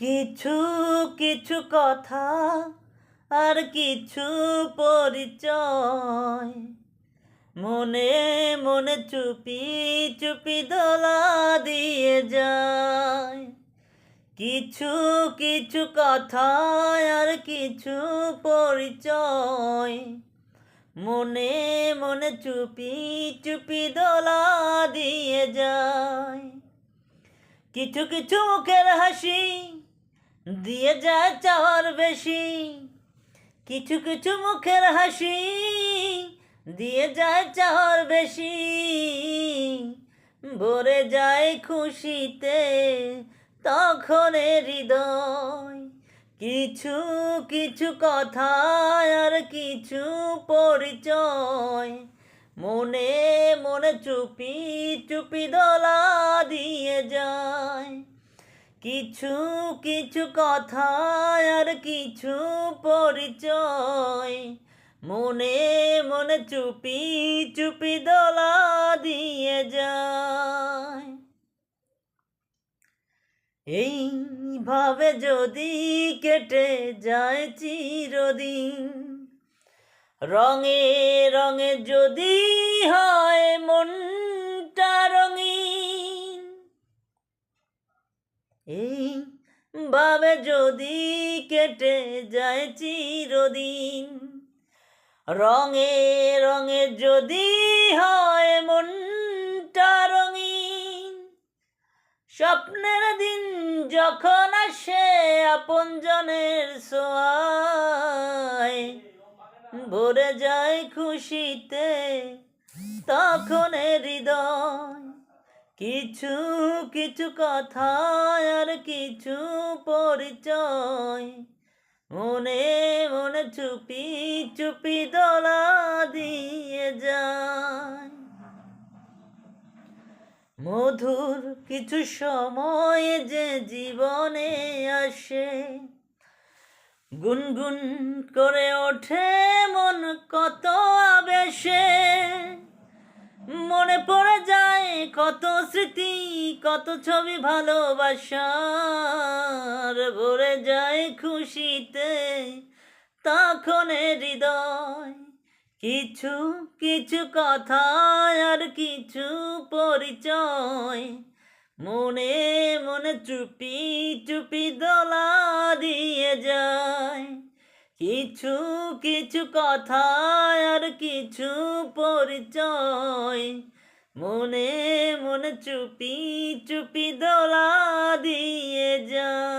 কিছু কিছু কথা আর কিছু পরিচয় মনে মনে চুপি চুপি দোলা দিয়ে যায়। কিছু কিছু কথা আর কিছু পরিচয় মনে মনে চুপি চুপি দোলা দিয়ে যায়। কিছু কিছু মুখের হাসি দিয়ে যায় চাওয়ার বেশি। কিছু কিছু মুখের হাসি দিয়ে যায় চাওয়ার বেশি। ভরে যায় খুশিতে তখন হৃদয়। কিছু কিছু কথা আর কিছু পরিচয় মনে মনে চুপি চুপি দোলা দিয়ে যায়। কিছু কিছু কথা আর কিছু পরিচয় মনে মনে চুপি চুপি দোলা দিয়ে যায়। এইভাবে যদি কেটে যায় চিরদিন, রঙে রঙে যদি হয় মনটা রঙিন, এইভাবে যদি কেটে যায় চিরদিন, রঙে রঙে যদি হয় মনটা রঙিন, স্বপ্নের দিন যখন আসে আপনজনের ছোঁয়ায়, ভরে যায় খুশিতে তখন হৃদয়। কিছু কিছু কথা আর কিছু পরিচয় মনে মনে চুপি চুপি দোলা দিয়ে যায়। মধুর কিছু সময় যে জীবনে আসে, গুনগুন করে ওঠে মন কত আবেশে। মনে পড়ে যায় কত স্মৃতি কত ছবি ভালোবাসার, ভরে যায় খুশিতে তখন হৃদয়। কিছু কিছু কথা আর কিছু পরিচয় মনে মনে চুপি চুপি দোলা দিয়ে যায়। কিছু কিছু কথা আর কিছু পরিচয় মনে মনে চুপি চুপি দোলা দিয়ে যায়।